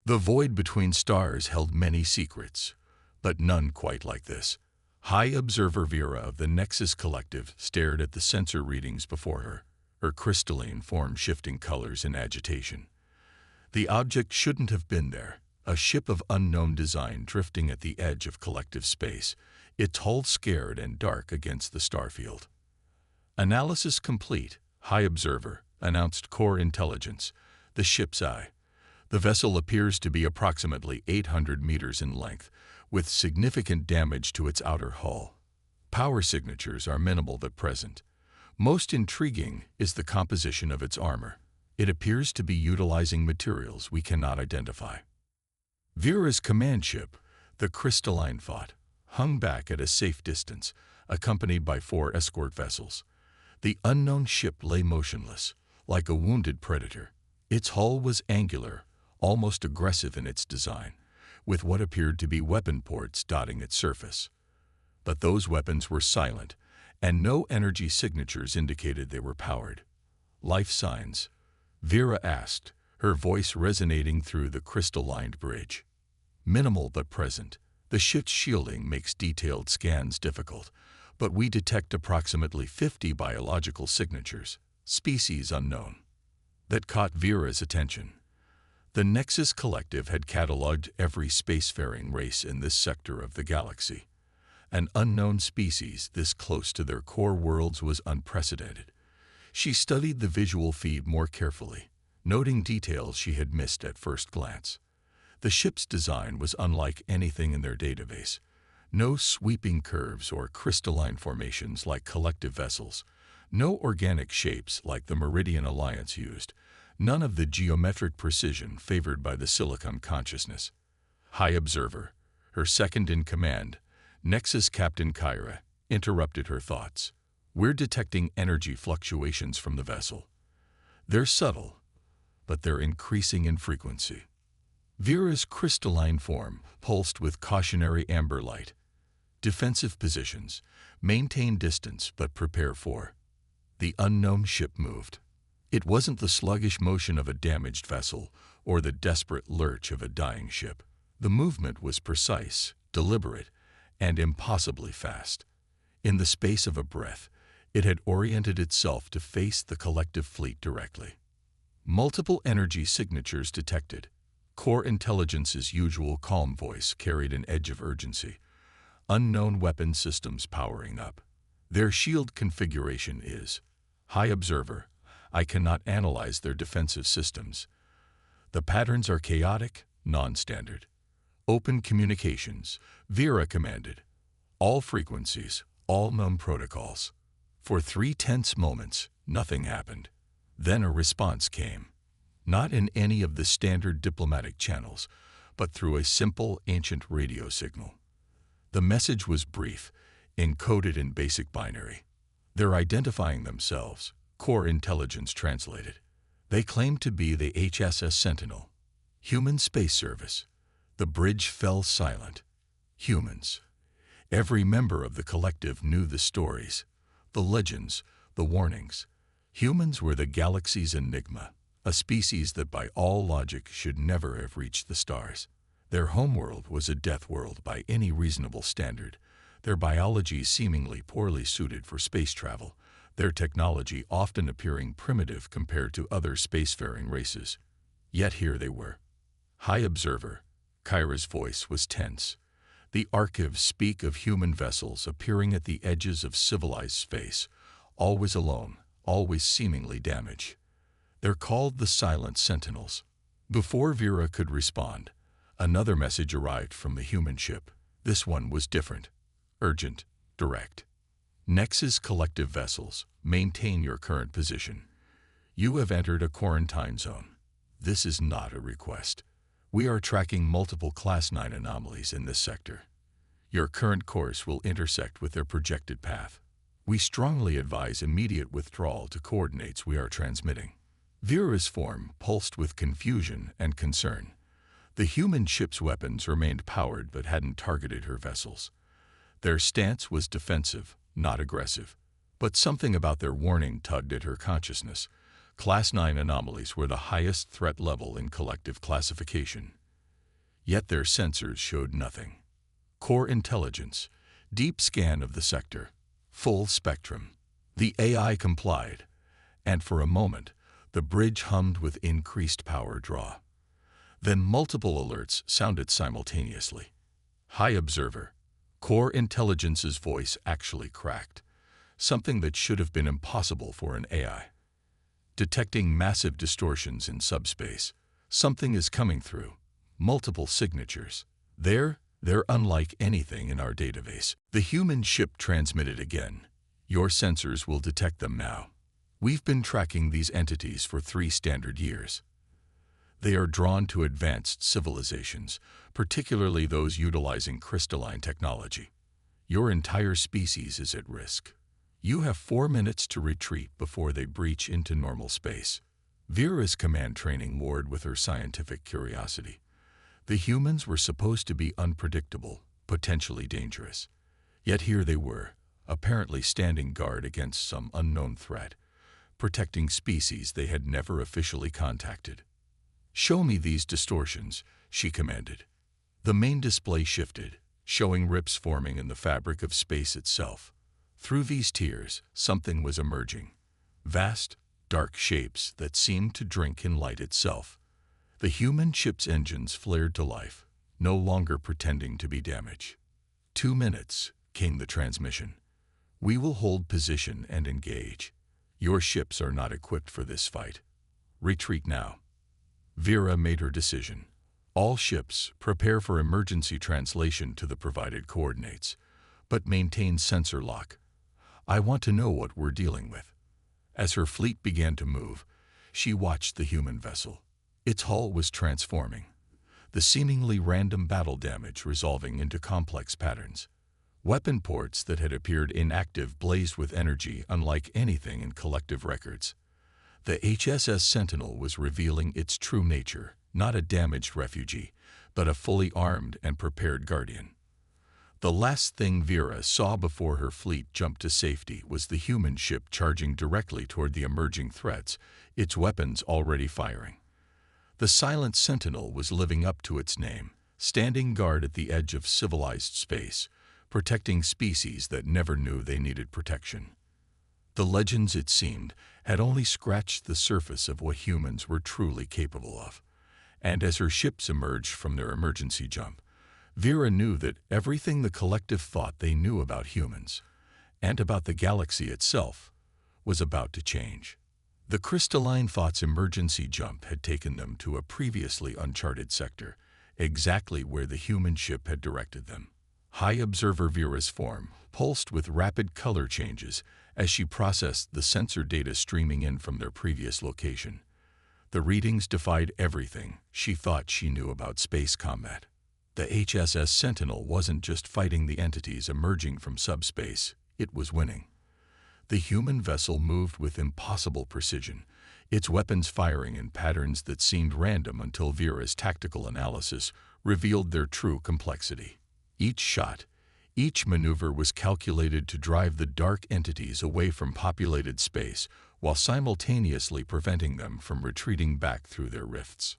The void between stars held many secrets, but none quite like this. High Observer Vera of the Nexus Collective stared at the sensor readings before her crystalline form shifting colors in agitation. The object shouldn't have been there, a ship of unknown design drifting at the edge of collective space, its hull scared and dark against the starfield. Analysis complete, High Observer, announced Core Intelligence, the ship's eye. The vessel appears to be approximately 800 meters in length, with significant damage to its outer hull. Power signatures are minimal but present. Most intriguing is the composition of its armor. It appears to be utilizing materials we cannot identify. Vera's command ship, the Crystalline Thought, hung back at a safe distance, accompanied by 4 escort vessels. The unknown ship lay motionless, like a wounded predator. Its hull was angular, almost aggressive in its design, with what appeared to be weapon ports dotting its surface. But those weapons were silent, and no energy signatures indicated they were powered. Life signs? Vera asked, her voice resonating through the crystal-lined bridge. Minimal but present. The ship's shielding makes detailed scans difficult, but we detect approximately 50 biological signatures, species unknown. That caught Vera's attention. The Nexus Collective had cataloged every spacefaring race in this sector of the galaxy. An unknown species this close to their core worlds was unprecedented. She studied the visual feed more carefully, noting details she had missed at first glance. The ship's design was unlike anything in their database. No sweeping curves or crystalline formations like collective vessels. No organic shapes like the Meridian Alliance used. None of the geometric precision favored by the Silicon consciousness. High Observer, her second-in-command, Nexus Captain Kyra, interrupted her thoughts. We're detecting energy fluctuations from the vessel. They're subtle, but they're increasing in frequency. Vera's crystalline form pulsed with cautionary amber light. Defensive positions. Maintain distance but prepare for. The unknown ship moved. It wasn't the sluggish motion of a damaged vessel or the desperate lurch of a dying ship. The movement was precise, deliberate, and impossibly fast. In the space of a breath, it had oriented itself to face the collective fleet directly. Multiple energy signatures detected. Core Intelligence's usual calm voice carried an edge of urgency. Unknown weapon systems powering up. Their shield configuration is. High Observer, I cannot analyze their defensive systems. The patterns are chaotic, non-standard. Open communications, Vera commanded. All frequencies, all known protocols. For 3 tense moments, nothing happened. Then a response came. Not in any of the standard diplomatic channels, but through a simple ancient radio signal. The message was brief, encoded in basic binary. They're identifying themselves, Core Intelligence translated. They claim to be the HSS Sentinel. Human Space Service. The bridge fell silent. Humans. Every member of the collective knew the stories, the legends, the warnings. Humans were the galaxy's enigma, a species that by all logic should never have reached the stars. Their homeworld was a death world by any reasonable standard, their biology seemingly poorly suited for space travel, their technology often appearing primitive compared to other spacefaring races. Yet here they were. High Observer, Kyra's voice was tense. The archives speak of human vessels appearing at the edges of civilized space, always alone, always seemingly damaged. They're called the Silent Sentinels. Before Vera could respond, another message arrived from the human ship. This one was different, urgent, direct. Nexus Collective vessels, maintain your current position. You have entered a quarantine zone. This is not a request. We are tracking multiple Class 9 anomalies in this sector. Your current course will intersect with their projected path. We strongly advise immediate withdrawal to coordinates we are transmitting. Vera's form pulsed with confusion and concern. The human ship's weapons remained powered but hadn't targeted her vessels. Their stance was defensive, not aggressive. But something about their warning tugged at her consciousness. Class 9 anomalies were the highest threat level in collective classification. Yet their sensors showed nothing. Core intelligence, deep scan of the sector, full spectrum. The AI complied, and for a moment, the bridge hummed with increased power draw. Then multiple alerts sounded simultaneously. High observer. Core intelligence's voice actually cracked, something that should have been impossible for an AI. Detecting massive distortions in subspace. Something is coming through. Multiple signatures. They're unlike anything in our database. The human ship transmitted again. Your sensors will detect them now. We've been tracking these entities for 3 standard years. They are drawn to advanced civilizations, particularly those utilizing crystalline technology. Your entire species is at risk. You have 4 minutes to retreat before they breach into normal space. Vera's command training warred with her scientific curiosity. The humans were supposed to be unpredictable, potentially dangerous. Yet here they were, apparently standing guard against some unknown threat, protecting species they had never officially contacted. "Show me these distortions," she commanded. The main display shifted, showing rips forming in the fabric of space itself. Through these tiers, something was emerging. Vast, dark shapes that seemed to drink in light itself. The human ship's engines flared to life, no longer pretending to be damaged. 2 minutes, came the transmission. "We will hold position and engage. Your ships are not equipped for this fight. Retreat now." Vera made her decision. All ships, prepare for emergency translation to the provided coordinates, but maintain sensor lock. I want to know what we're dealing with. As her fleet began to move, she watched the human vessel. Its hull was transforming, the seemingly random battle damage resolving into complex patterns. Weapon ports that had appeared inactive blazed with energy unlike anything in collective records. The HSS Sentinel was revealing its true nature, not a damaged refugee, but a fully armed and prepared guardian. The last thing Vera saw before her fleet jumped to safety was the human ship charging directly toward the emerging threats, its weapons already firing. The silent Sentinel was living up to its name, standing guard at the edge of civilized space, protecting species that never knew they needed protection. The legends, it seemed, had only scratched the surface of what humans were truly capable of. And as her ships emerged from their emergency jump, Vera knew that everything the collective thought they knew about humans, and about the galaxy itself, was about to change. The crystalline thought's emergency jump had taken them to a previously uncharted sector, exactly where the human ship had directed them. High observer Vera's form pulsed with rapid color changes as she processed the sensor data streaming in from their previous location. The readings defied everything she thought she knew about space combat. The HSS Sentinel wasn't just fighting the entities emerging from subspace, it was winning. The human vessel moved with impossible precision, its weapons firing in patterns that seemed random until Vera's tactical analysis revealed their true complexity. Each shot, each maneuver was calculated to drive the dark entities away from populated space while simultaneously preventing them from retreating back through their rifts.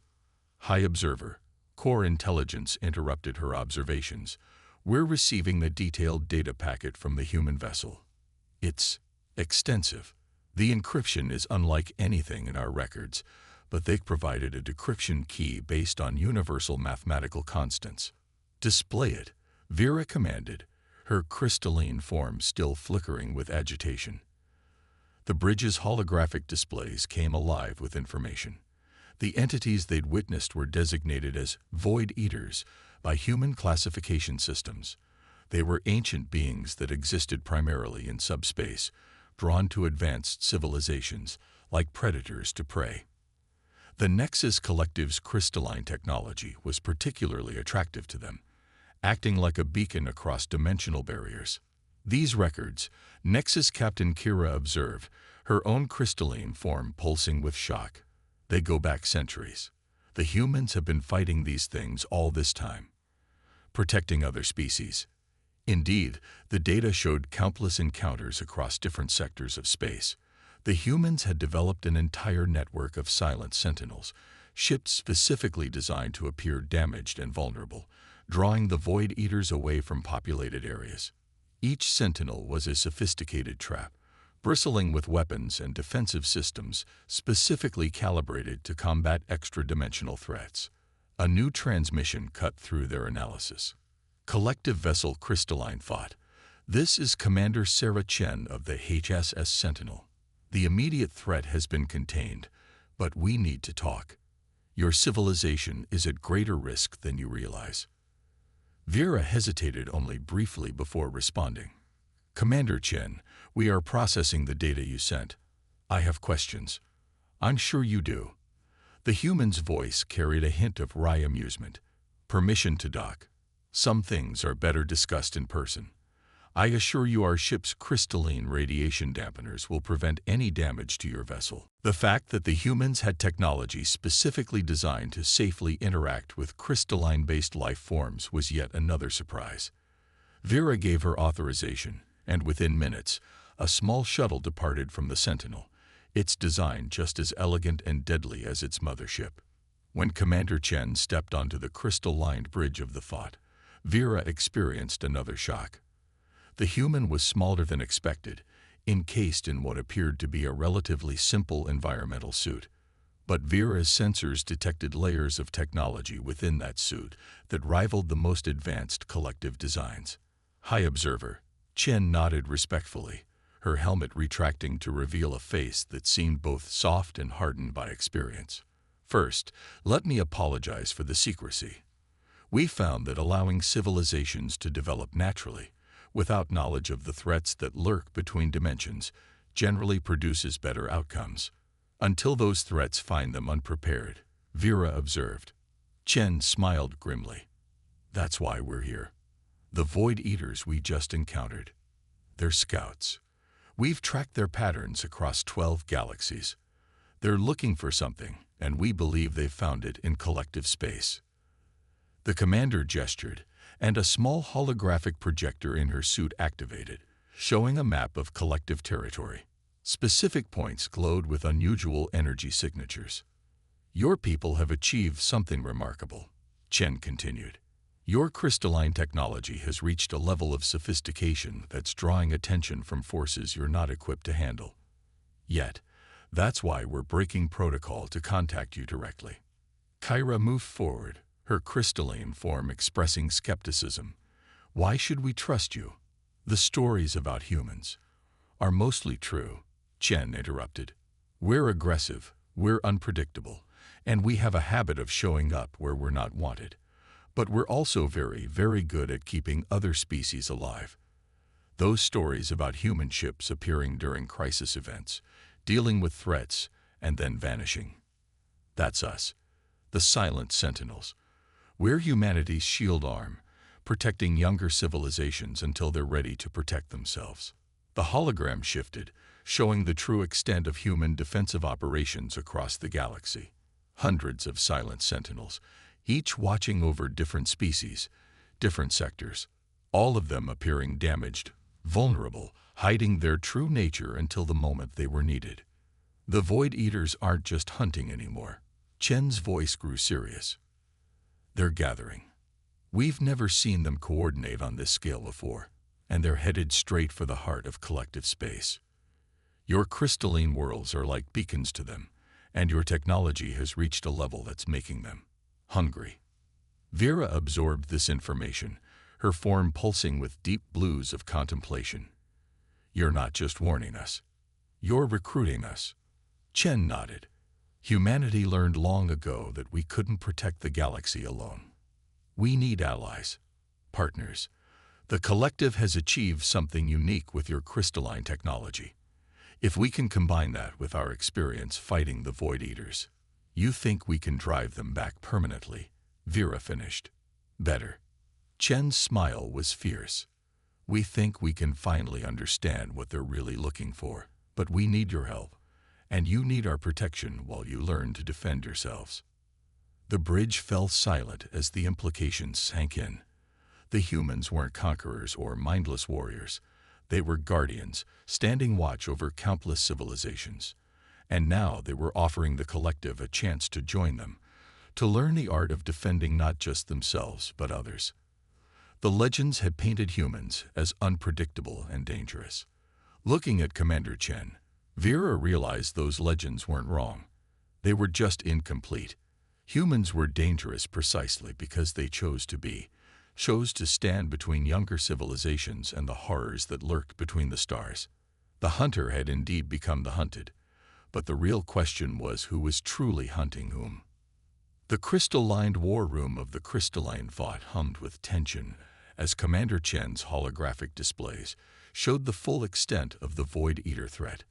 High observer, core intelligence interrupted her observations. "We're receiving the detailed data packet from the human vessel. It's extensive. The encryption is unlike anything in our records, but they've provided a decryption key based on universal mathematical constants." "Display it," Vera commanded, her crystalline form still flickering with agitation. The bridge's holographic displays came alive with information. The entities they'd witnessed were designated as Void Eaters by human classification systems. They were ancient beings that existed primarily in subspace, drawn to advanced civilizations, like predators to prey. The Nexus Collective's crystalline technology was particularly attractive to them, acting like a beacon across dimensional barriers. These records, Nexus Captain Kira observed, her own crystalline form pulsing with shock. They go back centuries. The humans have been fighting these things all this time, protecting other species. Indeed, the data showed countless encounters across different sectors of space. The humans had developed an entire network of silent sentinels, ships specifically designed to appear damaged and vulnerable, drawing the Void Eaters away from populated areas. Each sentinel was a sophisticated trap, bristling with weapons and defensive systems specifically calibrated to combat extra-dimensional threats. A new transmission cut through their analysis. Collective Vessel Crystalline Thought. This is Commander Sarah Chen of the HSS Sentinel. The immediate threat has been contained, but we need to talk. Your civilization is at greater risk than you realize. Vera hesitated only briefly before responding. Commander Chen, we are processing the data you sent. I have questions. I'm sure you do. The human's voice carried a hint of wry amusement. Permission to dock. Some things are better discussed in person. I assure you our ship's crystalline radiation dampeners will prevent any damage to your vessel. The fact that the humans had technology specifically designed to safely interact with crystalline-based life forms was yet another surprise. Vera gave her authorization, and within minutes, a small shuttle departed from the Sentinel, its design just as elegant and deadly as its mothership. When Commander Chen stepped onto the crystal-lined bridge of the Thought, Vera experienced another shock. The human was smaller than expected, encased in what appeared to be a relatively simple environmental suit. But Vera's sensors detected layers of technology within that suit that rivaled the most advanced collective designs. High Observer. Chen nodded respectfully, her helmet retracting to reveal a face that seemed both soft and hardened by experience. First, let me apologize for the secrecy. We found that allowing civilizations to develop naturally, without knowledge of the threats that lurk between dimensions, generally produces better outcomes. Until those threats find them unprepared, Vera observed. Chen smiled grimly. That's why we're here. The Void Eaters we just encountered. They're scouts. We've tracked their patterns across 12 galaxies. They're looking for something, and we believe they've found it in collective space. The commander gestured, and a small holographic projector in her suit activated, showing a map of collective territory. Specific points glowed with unusual energy signatures. Your people have achieved something remarkable, Chen continued. Your crystalline technology has reached a level of sophistication that's drawing attention from forces you're not equipped to handle. Yet, that's why we're breaking protocol to contact you directly. Kyra moved forward, her crystalline form expressing skepticism. Why should we trust you? The stories about humans are mostly true, Chen interrupted. We're aggressive, we're unpredictable, and we have a habit of showing up where we're not wanted. But we're also very, very good at keeping other species alive. Those stories about human ships appearing during crisis events, dealing with threats, and then vanishing. That's us, the Silent Sentinels. We're humanity's shield arm, protecting younger civilizations until they're ready to protect themselves. The hologram shifted, showing the true extent of human defensive operations across the galaxy. Hundreds of Silent Sentinels, each watching over different species, different sectors, all of them appearing damaged, vulnerable, hiding their true nature until the moment they were needed. The Void Eaters aren't just hunting anymore. Chen's voice grew serious. They're gathering. We've never seen them coordinate on this scale before, and they're headed straight for the heart of collective space. Your crystalline worlds are like beacons to them, and your technology has reached a level that's making them hungry. Vera absorbed this information, her form pulsing with deep blues of contemplation. You're not just warning us. You're recruiting us. Chen nodded. Humanity learned long ago that we couldn't protect the galaxy alone. We need allies, partners. The collective has achieved something unique with your crystalline technology. If we can combine that with our experience fighting the Void Eaters, you think we can drive them back permanently, Vera finished. Better. Chen's smile was fierce. We think we can finally understand what they're really looking for, but we need your help, and you need our protection while you learn to defend yourselves. The bridge fell silent as the implications sank in. The humans weren't conquerors or mindless warriors. They were guardians, standing watch over countless civilizations. And now they were offering the collective a chance to join them, to learn the art of defending not just themselves, but others. The legends had painted humans as unpredictable and dangerous. Looking at Commander Chen, Vera realized those legends weren't wrong. They were just incomplete. Humans were dangerous precisely because they chose to stand between younger civilizations and the horrors that lurked between the stars. The hunter had indeed become the hunted, but the real question was who was truly hunting whom. The crystal-lined war room of the crystalline vault hummed with tension as Commander Chen's holographic displays showed the full extent of the Void Eater threat.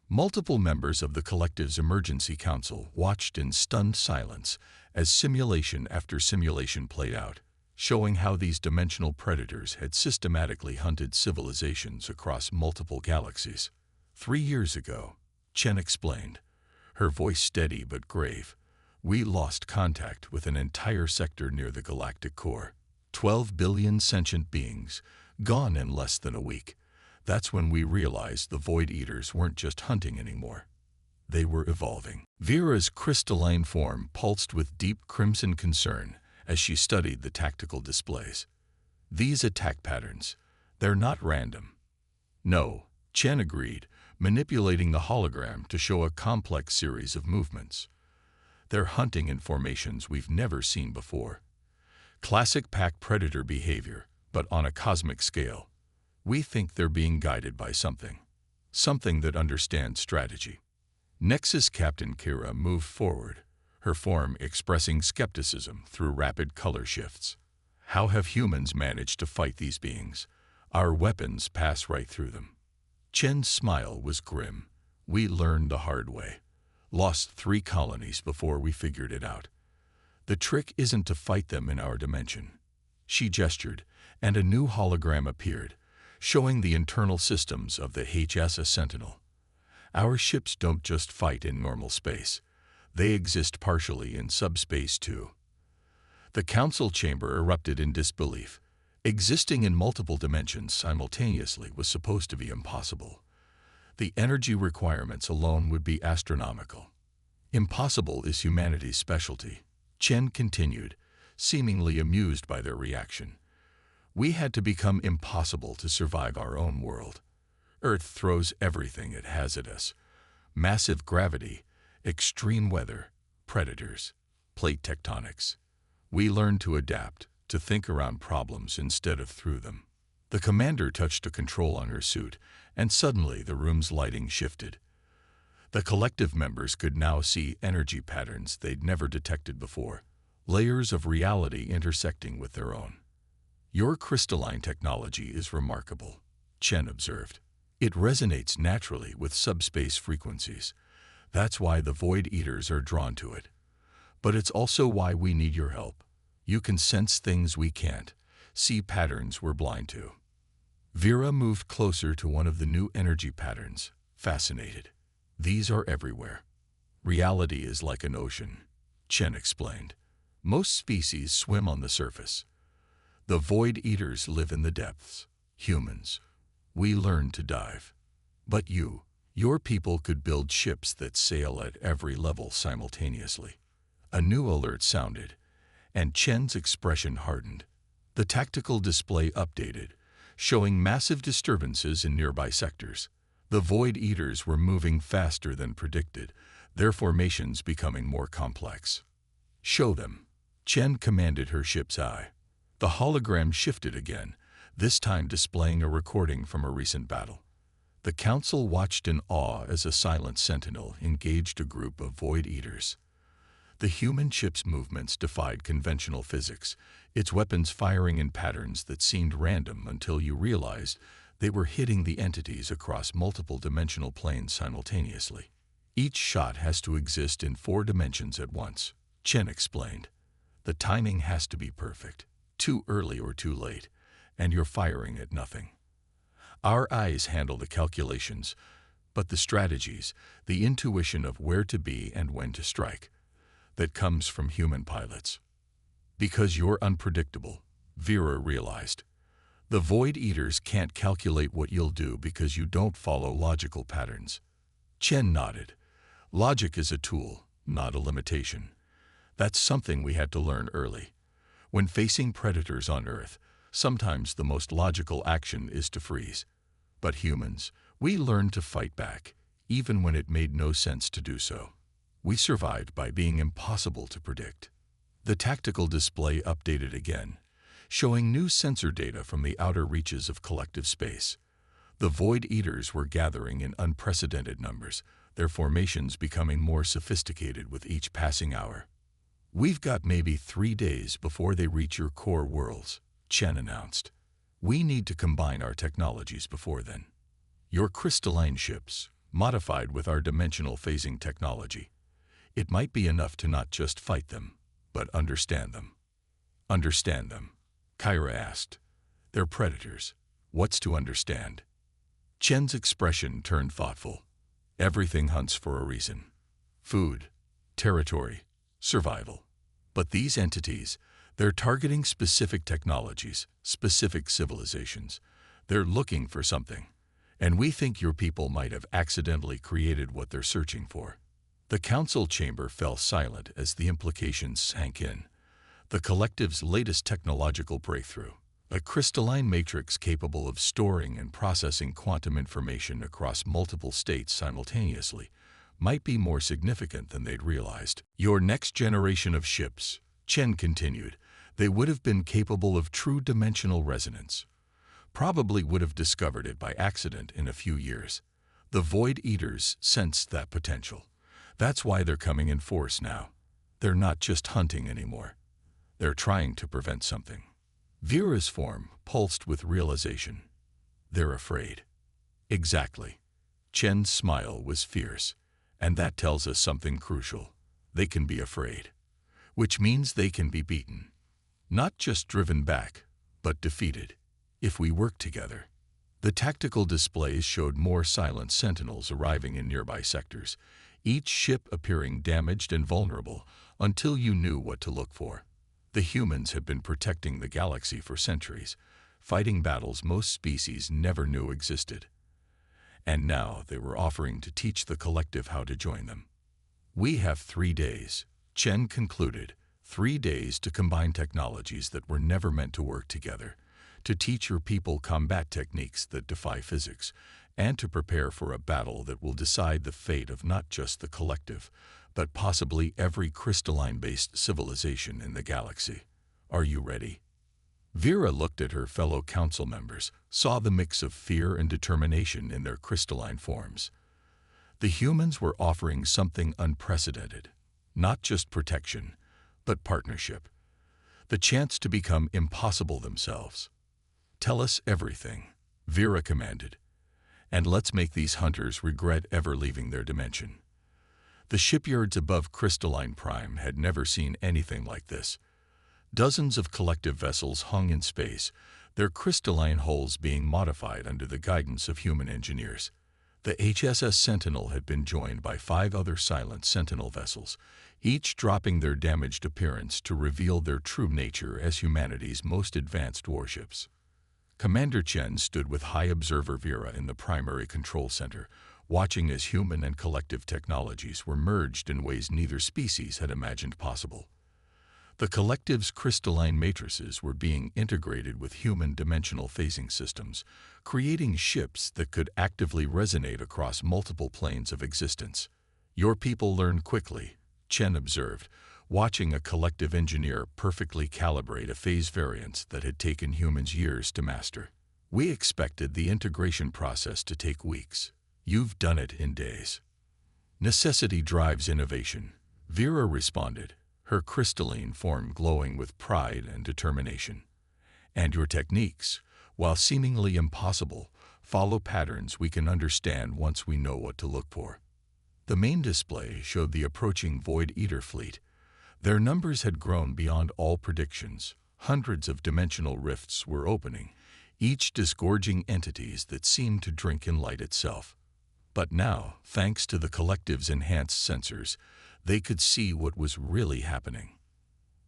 Multiple members of the collective's emergency council watched in stunned silence as simulation after simulation played out, showing how these dimensional predators had systematically hunted civilizations across multiple galaxies. 3 years ago, Chen explained, her voice steady but grave, we lost contact with an entire sector near the galactic core. 12 billion sentient beings, gone in less than a week. That's when we realized the Void Eaters weren't just hunting anymore. They were evolving. Vera's crystalline form pulsed with deep crimson concern as she studied the tactical displays. These attack patterns, they're not random. No, Chen agreed, manipulating the hologram to show a complex series of movements. They're hunting in formations we've never seen before. Classic pack predator behavior, but on a cosmic scale. We think they're being guided by something that understands strategy. Nexus Captain Kira moved forward, her form expressing skepticism through rapid color shifts. How have humans managed to fight these beings? Our weapons pass right through them. Chen's smile was grim. We learned the hard way. Lost 3 colonies before we figured it out. The trick isn't to fight them in our dimension. She gestured, and a new hologram appeared, showing the internal systems of the HFY Sentinel. Our ships don't just fight in normal space. They exist partially in subspace too. The council chamber erupted in disbelief. Existing in multiple dimensions simultaneously was supposed to be impossible. The energy requirements alone would be astronomical. Impossible is humanity's specialty. Chen continued, seemingly amused by their reaction. We had to become impossible to survive our own world. Earth throws everything it has at us. Massive gravity, extreme weather, predators, plate tectonics. We learned to adapt, to think around problems instead of through them. The commander touched a control on her suit, and suddenly the room's lighting shifted. The collective members could now see energy patterns they'd never detected before, layers of reality intersecting with their own. Your crystalline technology is remarkable, Chen observed. It resonates naturally with subspace frequencies. That's why the Void Eaters are drawn to it. But it's also why we need your help. You can sense things we can't, see patterns we're blind to. Vera moved closer to one of the new energy patterns, fascinated. These are everywhere. Reality is like an ocean, Chen explained. Most species swim on the surface. The Void Eaters live in the depths. Humans, we learn to dive. But your people could build ships that sail at every level simultaneously. A new alert sounded, and Chen's expression hardened. The tactical display updated, showing massive disturbances in nearby sectors. The Void Eaters were moving faster than predicted, their formations becoming more complex. Show them, Chen commanded her ship's eye. The hologram shifted again, this time displaying a recording from a recent battle. The council watched in awe as a silent sentinel engaged a group of Void Eaters. The human ship's movements defied conventional physics, its weapons firing in patterns that seemed random until you realized they were hitting the entities across multiple dimensional planes simultaneously. Each shot has to exist in 4 dimensions at once, Chen explained. The timing has to be perfect, too early or too late, and you're firing at nothing. Our eyes handle the calculations, but the strategies, the intuition of where to be and when to strike, that comes from human pilots. Because you're unpredictable, Vera realized. The Void Eaters can't calculate what you'll do because you don't follow logical patterns. Chen nodded. Logic is a tool, not a limitation. That's something we had to learn early. When facing predators on Earth, sometimes the most logical action is to freeze. But humans, we learned to fight back, even when it made no sense to do so. We survived by being impossible to predict. The tactical display updated again, showing new sensor data from the outer reaches of collective space. The Void Eaters were gathering in unprecedented numbers, their formations becoming more sophisticated with each passing hour. "We've got maybe 3 days before they reach your core worlds," Chen announced. "We need to combine our technologies before then. Your crystalline ships, modified with our dimensional phasing technology. It might be enough to not just fight them, but understand them." "Understand them?" Kyra asked. "They're predators. What's to understand?" Chen's expression turned thoughtful. "Everything hunts for a reason. Food, territory, survival. But these entities, they're targeting specific technologies, specific civilizations. They're looking for something. And we think your people might have accidentally created what they're searching for." The council chamber fell silent as the implications sank in. The collective's latest technological breakthrough, a crystalline matrix capable of storing and processing quantum information across multiple states simultaneously, might be more significant than they'd realized. "Your next generation of ships," Chen continued, "they would have been capable of true dimensional resonance. Probably would have discovered it by accident in a few years. The Void Eaters sensed that potential. That's why they're coming in force now. They're not just hunting anymore. They're trying to prevent something." Vera's form pulsed with realization. "They're afraid." "Exactly." Chen's smile was fierce. "And that tells us something crucial. They can be afraid. Which means they can be beaten. Not just driven back, but defeated. If we work together." The tactical displays showed more silent sentinels arriving in nearby sectors, each ship appearing damaged and vulnerable until you knew what to look for. The humans had been protecting the galaxy for centuries, fighting battles most species never knew existed. And now they were offering to teach the collective how to join them. "We have 3 days," Chen concluded, 3 days to combine technologies that were never meant to work together, to teach your people combat techniques that defy physics, and to prepare for a battle that will decide the fate of not just the collective, but possibly every crystalline-based civilization in the galaxy. Are you ready? Vera looked at her fellow council members, saw the mix of fear and determination in their crystalline forms. The humans were offering something unprecedented, not just protection, but partnership. The chance to become impossible themselves. "Tell us everything," Vera commanded. "And let's make these hunters regret ever leaving their dimension." The shipyards above Crystalline Prime had never seen anything like this. Dozens of collective vessels hung in space, their crystalline hulls being modified under the guidance of human engineers. The HSS Sentinel had been joined by 5 other silent Sentinel vessels, each dropping their damaged appearance to reveal their true nature as humanity's most advanced warships. Commander Chen stood with High Observer Vera in the primary control center, watching as human and collective technologies were merged in ways neither species had imagined possible. The collective's crystalline matrices were being integrated with human dimensional phasing systems, creating ships that could actively resonate across multiple planes of existence. "Your people learn quickly," Chen observed, watching a collective engineer perfectly calibrate a phase variance that had taken humans years to master. "We expected the integration process to take weeks. You've done it in days." "Necessity drives innovation," Vera responded, her crystalline form glowing with pride and determination. "And your techniques, while seemingly impossible, follow patterns we can understand once we know what to look for." The main display showed the approaching Void Eater fleet. Their numbers had grown beyond all predictions. Hundreds of dimensional rifts were opening, each disgorging entities that seemed to drink in light itself. But now, thanks to the collective's enhanced sensors, they could see what was really happening.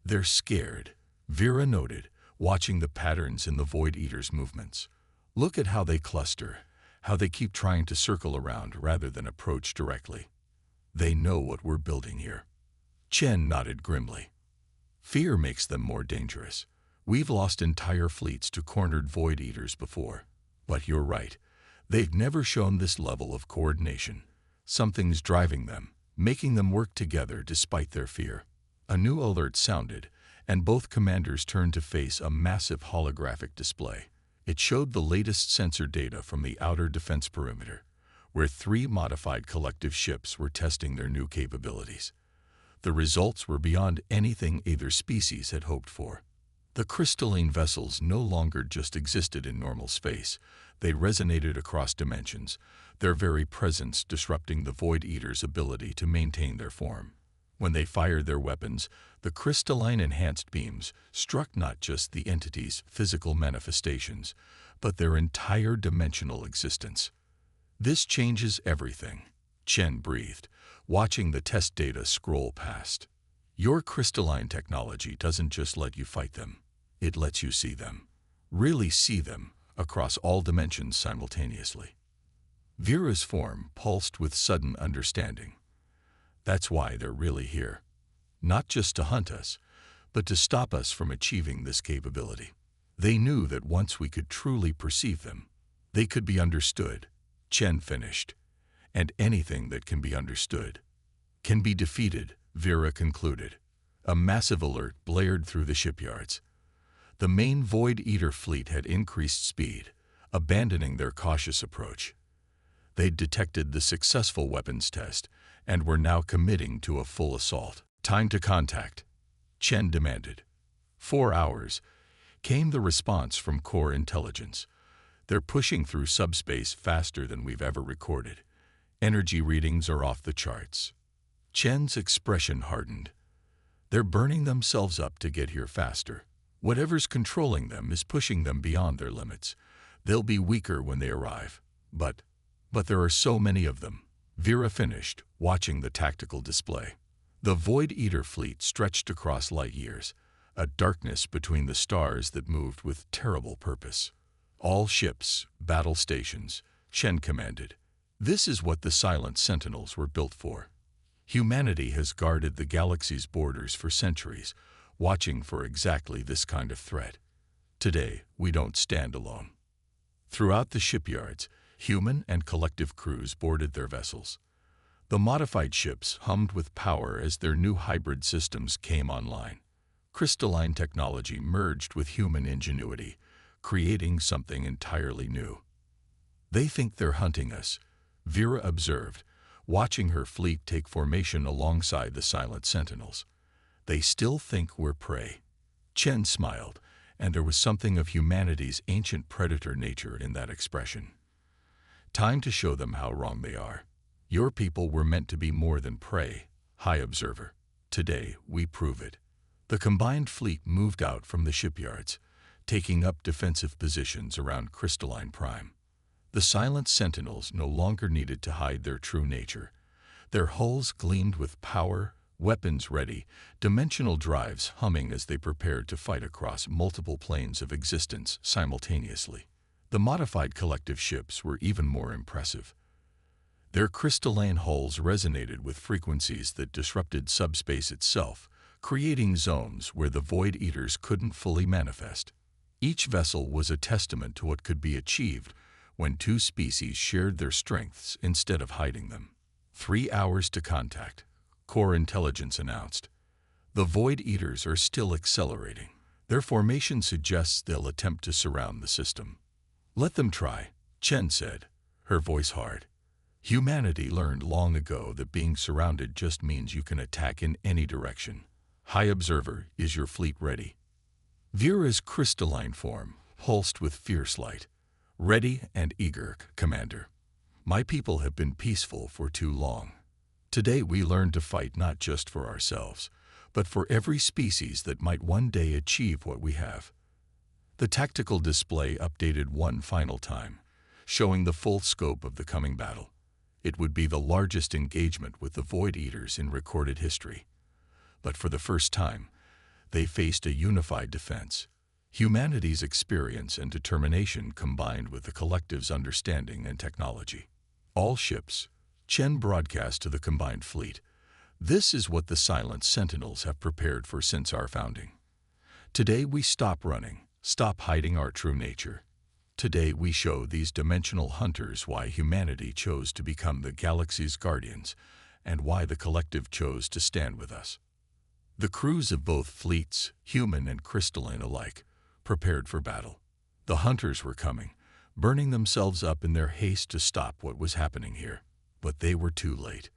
"They're scared," Vera noted, watching the patterns in the Void Eater's movements. "Look at how they cluster, how they keep trying to circle around rather than approach directly. They know what we're building here." Chen nodded grimly. Fear makes them more dangerous. We've lost entire fleets to cornered Void Eaters before. But you're right. They've never shown this level of coordination. Something's driving them, making them work together despite their fear. A new alert sounded, and both commanders turned to face a massive holographic display. It showed the latest sensor data from the outer defense perimeter, where 3 modified collective ships were testing their new capabilities. The results were beyond anything either species had hoped for. The crystalline vessels no longer just existed in normal space. They resonated across dimensions, their very presence disrupting the Void Eaters' ability to maintain their form. When they fired their weapons, the crystalline enhanced beams struck not just the entity's physical manifestations, but their entire dimensional existence. This changes everything, Chen breathed, watching the test data scroll past. Your crystalline technology doesn't just let you fight them. It lets you see them. Really see them, across all dimensions simultaneously. Vera's form pulsed with sudden understanding. That's why they're really here. Not just to hunt us, but to stop us from achieving this capability. They knew that once we could truly perceive them, they could be understood, Chen finished. And anything that can be understood can be defeated, Vera concluded. A massive alert blared through the shipyards. The main Void Eater fleet had increased speed, abandoning their cautious approach. They'd detected the successful weapons test and were now committing to a full assault. Time to contact, Chen demanded. 4 hours, came the response from Core Intelligence. They're pushing through subspace faster than we've ever recorded. Energy readings are off the charts. Chen's expression hardened. They're burning themselves up to get here faster. Whatever's controlling them is pushing them beyond their limits. They'll be weaker when they arrive. But there are so many of them. Vera finished, watching the tactical display. The Void Eater fleet stretched across light years, a darkness between the stars that moved with terrible purpose. All ships, battle stations, Chen commanded. This is what the Silent Sentinels were built for. Humanity has guarded the galaxy's borders for centuries, watching for exactly this kind of threat. Today, we don't stand alone. Throughout the shipyards, human and collective crews boarded their vessels. The modified ships hummed with power as their new hybrid systems came online. Crystalline technology merged with human ingenuity, creating something entirely new. They think they're hunting us, Vera observed, watching her fleet take formation alongside the Silent Sentinels. They still think we're prey. Chen smiled, and there was something of humanity's ancient predator nature in that expression. Time to show them how wrong they are. Your people were meant to be more than prey, High Observer. Today, we prove it. The combined fleet moved out from the shipyards, taking up defensive positions around Crystalline Prime. The Silent Sentinels no longer needed to hide their true nature. Their hulls gleamed with power, weapons ready, dimensional drives humming as they prepared to fight across multiple planes of existence simultaneously. The modified collective ships were even more impressive. Their crystalline hulls resonated with frequencies that disrupted subspace itself, creating zones where the Void Eaters couldn't fully manifest. Each vessel was a testament to what could be achieved when two species shared their strengths instead of hiding them. 3 hours to contact, Core Intelligence announced. The Void Eaters are still accelerating. Their formation suggests they'll attempt to surround the system. Let them try, Chen said, her voice hard. Humanity learned long ago that being surrounded just means you can attack in any direction. High Observer, is your fleet ready? Vera's crystalline form pulsed with fierce light. Ready and eager, Commander. My people have been peaceful for too long. Today we learn to fight not just for ourselves, but for every species that might one day achieve what we have. The tactical display updated one final time, showing the full scope of the coming battle. It would be the largest engagement with the Void Eaters in recorded history. But for the first time, they faced a unified defense. Humanity's experience and determination combined with the collective's understanding and technology. All ships, Chen broadcast to the combined fleet. This is what the silent sentinels have prepared for since our founding. Today we stop running, stop hiding our true nature. Today we show these dimensional hunters why humanity chose to become the galaxy's guardians and why the collective chose to stand with us. The crews of both fleets, human and crystalline alike, prepared for battle. The hunters were coming, burning themselves up in their haste to stop what was happening here. But they were too late.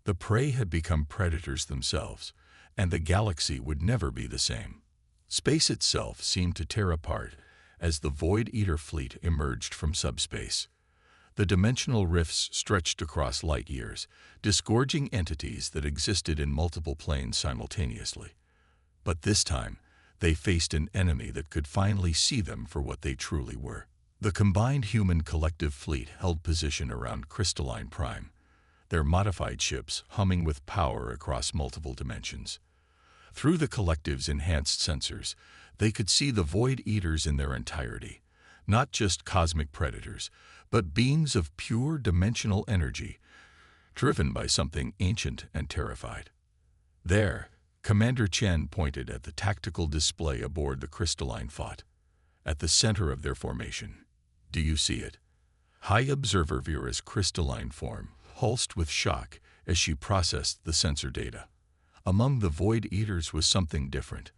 The prey had become predators themselves, and the galaxy would never be the same. Space itself seemed to tear apart as the Void Eater fleet emerged from subspace. The dimensional rifts stretched across light years, disgorging entities that existed in multiple planes simultaneously. But this time, they faced an enemy that could finally see them for what they truly were. The combined human collective fleet held position around Crystalline Prime, their modified ships humming with power across multiple dimensions. Through the collective's enhanced sensors, they could see the Void Eaters in their entirety, not just cosmic predators, but beings of pure dimensional energy, driven by something ancient and terrified. There, Commander Chen pointed at the tactical display aboard the Crystalline Fleet, at the center of their formation. Do you see it? High Observer Vera's crystalline form pulsed with shock as she processed the sensor data. Among the Void Eaters was something different,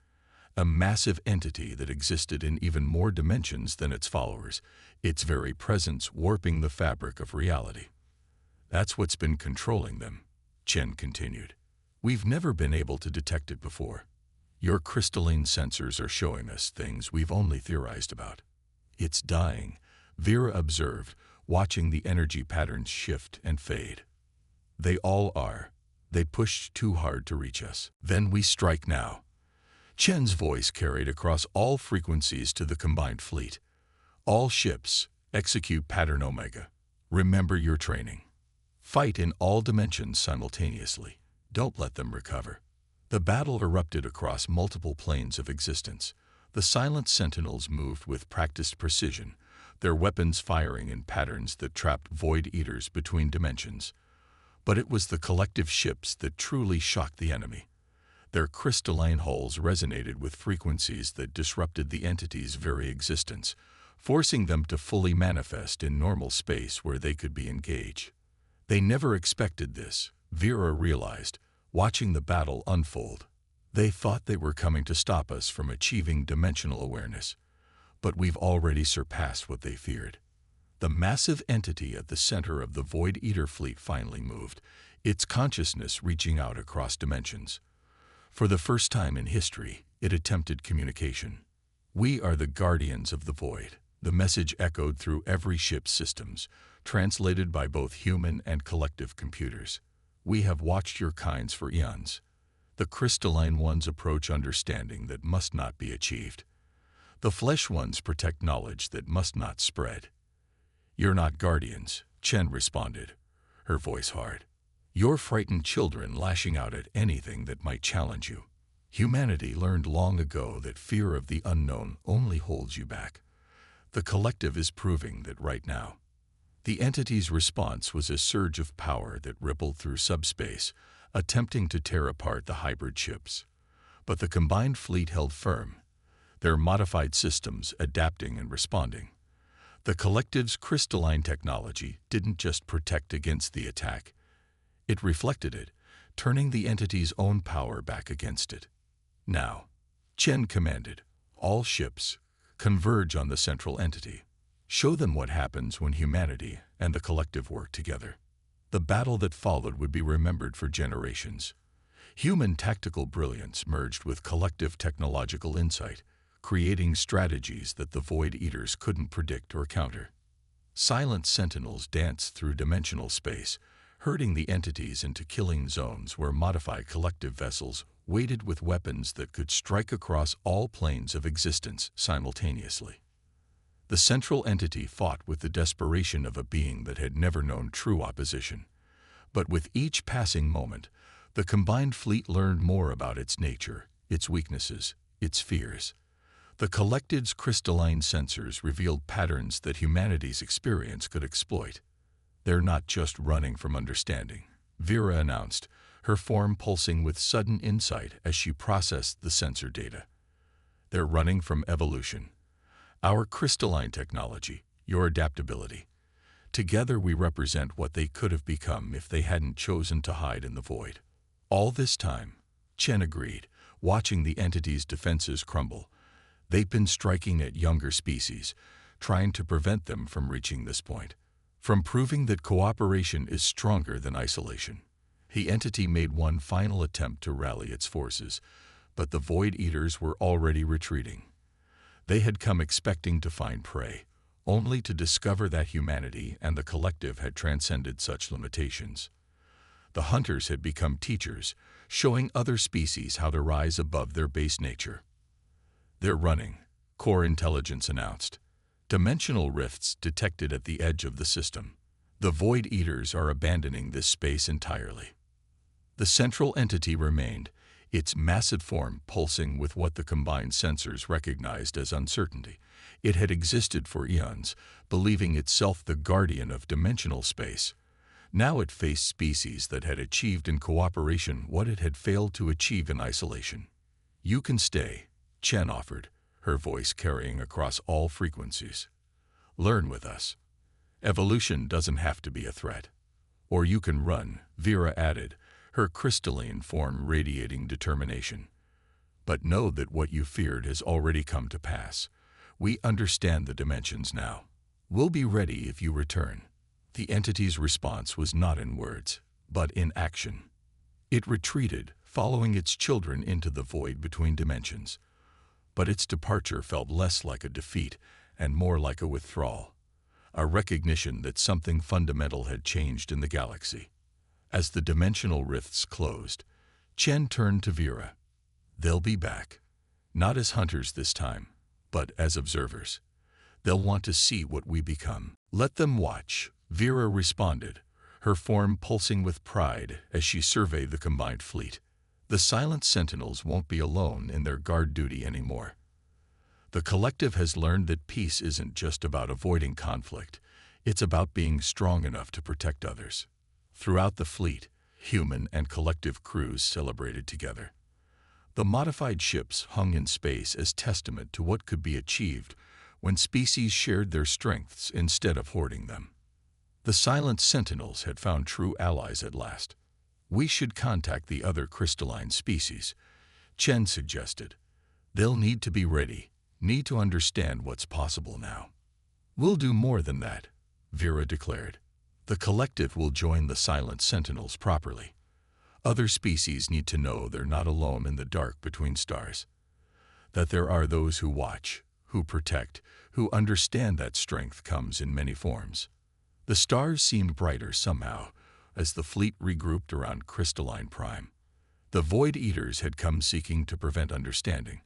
a massive entity that existed in even more dimensions than its followers, its very presence warping the fabric of reality. That's what's been controlling them, Chen continued. We've never been able to detect it before. Your crystalline sensors are showing us things we've only theorized about. It's dying, Vera observed, watching the energy patterns shift and fade. They all are. They pushed too hard to reach us. Then we strike now. Chen's voice carried across all frequencies to the combined fleet. All ships, execute Pattern Omega. Remember your training. Fight in all dimensions simultaneously. Don't let them recover. The battle erupted across multiple planes of existence. The silent sentinels moved with practiced precision, their weapons firing in patterns that trapped Void Eaters between dimensions. But it was the collective ships that truly shocked the enemy. Their crystalline hulls resonated with frequencies that disrupted the entity's very existence, forcing them to fully manifest in normal space where they could be engaged. They never expected this, Vera realized, watching the battle unfold. They thought they were coming to stop us from achieving dimensional awareness, but we've already surpassed what they feared. The massive entity at the center of the Void Eater fleet finally moved, its consciousness reaching out across dimensions. For the first time in history, it attempted communication. We are the guardians of the void. The message echoed through every ship's systems, translated by both human and collective computers. We have watched your kinds for eons. The crystalline ones approach understanding that must not be achieved. The flesh ones protect knowledge that must not spread. You're not guardians, Chen responded, her voice hard. You're frightened children lashing out at anything that might challenge you. Humanity learned long ago that fear of the unknown only holds you back. The collective is proving that right now. The entity's response was a surge of power that rippled through subspace, attempting to tear apart the hybrid ships. But the combined fleet held firm, their modified systems adapting and responding. The collective's crystalline technology didn't just protect against the attack. It reflected it, turning the entity's own power back against it. Now, Chen commanded, all ships, converge on the central entity. Show them what happens when humanity and the collective work together. The battle that followed would be remembered for generations. Human tactical brilliance merged with collective technological insight, creating strategies that the Void Eaters couldn't predict or counter. Silent sentinels danced through dimensional space, herding the entities into killing zones where modified collective vessels waited with weapons that could strike across all planes of existence simultaneously. The central entity fought with the desperation of a being that had never known true opposition. But with each passing moment, the combined fleet learned more about its nature, its weaknesses, its fears. The collective's crystalline sensors revealed patterns that humanity's experience could exploit. They're not just running from understanding, Vera announced, her form pulsing with sudden insight as she processed the sensor data. They're running from evolution. Our crystalline technology, your adaptability. Together we represent what they could have become if they hadn't chosen to hide in the void. All this time, Chen agreed, watching the entity's defenses crumble. They've been striking at younger species, trying to prevent them from reaching this point, from proving that cooperation is stronger than isolation. The entity made one final attempt to rally its forces, but the Void Eaters were already retreating. They had come expecting to find prey, only to discover that humanity and the collective had transcended such limitations. The hunters had become teachers, showing other species how to rise above their base nature. "They're running," Core Intelligence announced. "Dimensional rifts detected at the edge of the system. The Void Eaters are abandoning this space entirely." The central entity remained, its massive form pulsing with what the combined sensors recognized as uncertainty. It had existed for eons, believing itself the guardian of dimensional space. Now it faced species that had achieved in cooperation what it had failed to achieve in isolation. "You can stay," Chen offered, her voice carrying across all frequencies. "Learn with us. Evolution doesn't have to be a threat. Or you can run," Vera added, her crystalline form radiating determination. "But know that what you feared has already come to pass. We understand the dimensions now. We'll be ready if you return." The entity's response was not in words, but in action. It retreated, following its children into the void between dimensions. But its departure felt less like a defeat and more like a withdrawal, a recognition that something fundamental had changed in the galaxy. As the dimensional rifts closed, Chen turned to Vera. "They'll be back. Not as hunters this time, but as observers. They'll want to see what we become. Let them watch," Vera responded, her form pulsing with pride as she surveyed the combined fleet. "The silent sentinels won't be alone in their guard duty anymore. The collective has learned that peace isn't just about avoiding conflict, it's about being strong enough to protect others." Throughout the fleet, human and collective crews celebrated together. The modified ships hung in space as testament to what could be achieved when species shared their strengths instead of hoarding them. The silent sentinels had found true allies at last. "We should contact the other crystalline species," Chen suggested. "They'll need to be ready, need to understand what's possible now." "We'll do more than that," Vera declared. "The collective will join the silent sentinels properly. Other species need to know they're not alone in the dark between stars. That there are those who watch, who protect, who understand that strength comes in many forms." The stars seemed brighter somehow as the fleet regrouped around Crystalline Prime. The Void Eaters had come seeking to prevent understanding,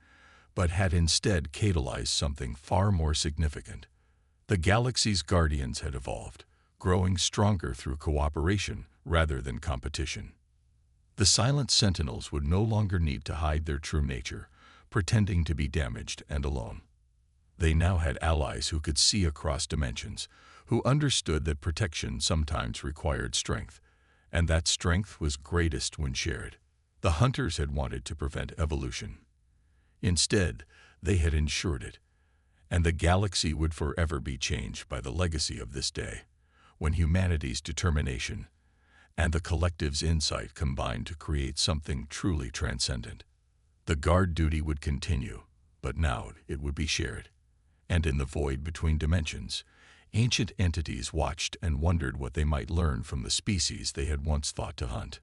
but had instead catalyzed something far more significant. The galaxy's guardians had evolved, growing stronger through cooperation rather than competition. The silent sentinels would no longer need to hide their true nature, pretending to be damaged and alone. They now had allies who could see across dimensions, who understood that protection sometimes required strength, and that strength was greatest when shared. The hunters had wanted to prevent evolution. Instead, they had ensured it, and the galaxy would forever be changed by the legacy of this day, when humanity's determination and the collective's insight combined to create something truly transcendent. The guard duty would continue, but now it would be shared. And in the void between dimensions, ancient entities watched and wondered what they might learn from the species they had once thought to hunt.